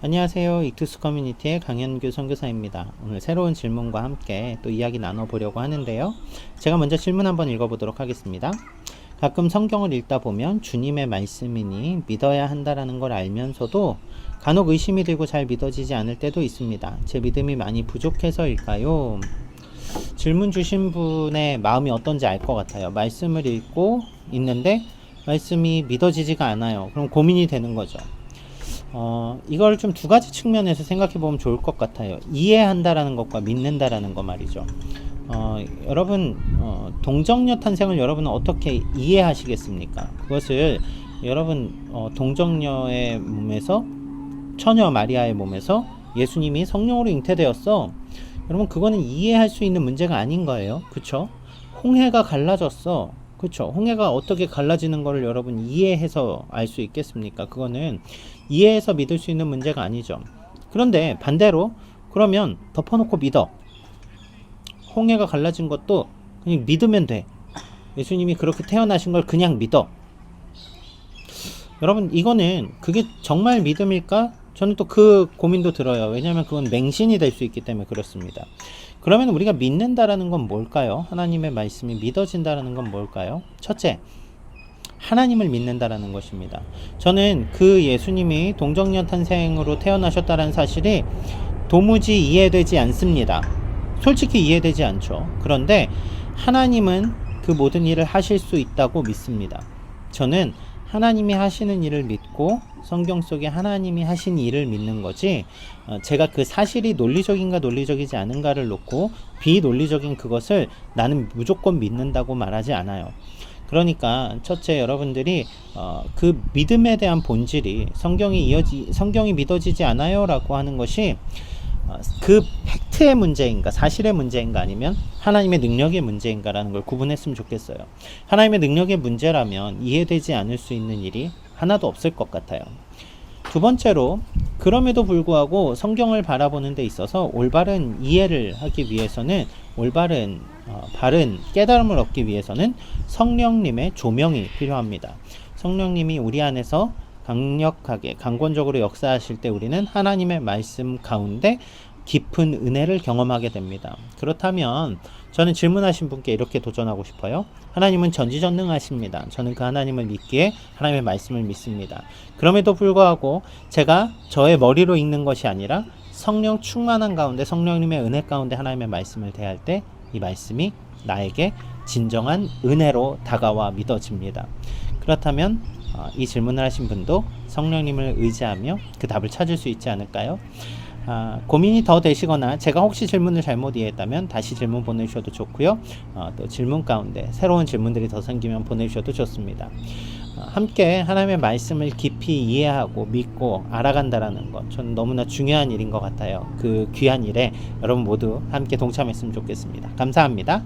안녕하세요. 익투스 커뮤니티의 강현규 선교사입니다. 오늘 새로운 질문과 함께 또 이야기 나눠보려고 하는데요. 제가 먼저 질문 한번 읽어보도록 하겠습니다. 가끔 성경을 읽다 보면 주님의 말씀이니 믿어야 한다라는 걸 알면서도 간혹 의심이 들고 잘 믿어지지 않을 때도 있습니다. 제 믿음이 많이 부족해서일까요? 질문 주신 분의 마음이 어떤지 알 것 같아요. 말씀을 읽고 있는데 말씀이 믿어지지가 않아요. 그럼 고민이 되는 거죠. 이걸 좀 두 가지 측면에서 생각해 보면 좋을 것 같아요. 이해한다라는 것과 믿는다라는 것 말이죠. 여러분, 동정녀 탄생을 여러분은 어떻게 이해하시겠습니까? 그것을 여러분, 동정녀의 몸에서, 처녀 마리아의 몸에서 예수님이 성령으로 잉태되었어. 여러분, 그거는 이해할 수 있는 문제가 아닌 거예요. 그쵸? 홍해가 갈라졌어. 그렇죠. 홍해가 어떻게 갈라지는 것을 여러분 이해해서 알 수 있겠습니까? 그거는 이해해서 믿을 수 있는 문제가 아니죠. 그런데 반대로 그러면 덮어놓고 믿어. 홍해가 갈라진 것도 그냥 믿으면 돼. 예수님이 그렇게 태어나신 걸 그냥 믿어. 여러분, 이거는 그게 정말 믿음일까? 저는 또 그 고민도 들어요. 왜냐하면 그건 맹신이 될 수 있기 때문에 그렇습니다. 그러면 우리가 믿는다라는 건 뭘까요? 하나님의 말씀이 믿어진다라는 건 뭘까요? 첫째, 하나님을 믿는다라는 것입니다. 저는 그 예수님이 동정녀 탄생으로 태어나셨다는 사실이 도무지 이해되지 않습니다. 솔직히 이해되지 않죠. 그런데 하나님은 그 모든 일을 하실 수 있다고 믿습니다. 저는 하나님이 하시는 일을 믿고 성경 속에 하나님이 하신 일을 믿는 거지, 제가 그 사실이 논리적인가 논리적이지 않은가를 놓고 비논리적인 그것을 나는 무조건 믿는다고 말하지 않아요. 그러니까 첫째, 여러분들이 그 믿음에 대한 본질이 성경이 믿어지지 않아요 라고 하는 것이 그 팩트의 문제인가 사실의 문제인가 아니면 하나님의 능력의 문제인가 라는 걸 구분했으면 좋겠어요. 하나님의 능력의 문제라면 이해되지 않을 수 있는 일이 하나도 없을 것 같아요. 두 번째로, 그럼에도 불구하고 성경을 바라보는 데 있어서 올바른 이해를 하기 위해서는 바른 깨달음을 얻기 위해서는 성령님의 조명이 필요합니다. 성령님이 우리 안에서 강력하게 강권적으로 역사하실 때 우리는 하나님의 말씀 가운데 깊은 은혜를 경험하게 됩니다. 그렇다면 저는 질문하신 분께 이렇게 도전하고 싶어요. 하나님은 전지전능하십니다. 저는 그 하나님을 믿기에 하나님의 말씀을 믿습니다. 그럼에도 불구하고 제가 저의 머리로 읽는 것이 아니라 성령 충만한 가운데, 성령님의 은혜 가운데 하나님의 말씀을 대할 때 이 말씀이 나에게 진정한 은혜로 다가와 믿어집니다. 그렇다면 이 질문을 하신 분도 성령님을 의지하며 그 답을 찾을 수 있지 않을까요? 고민이 더 되시거나 제가 혹시 질문을 잘못 이해했다면 다시 질문 보내주셔도 좋고요. 또 질문 가운데 새로운 질문들이 더 생기면 보내주셔도 좋습니다. 함께 하나님의 말씀을 깊이 이해하고 믿고 알아간다라는 것, 저는 너무나 중요한 일인 것 같아요. 그 귀한 일에 여러분 모두 함께 동참했으면 좋겠습니다. 감사합니다.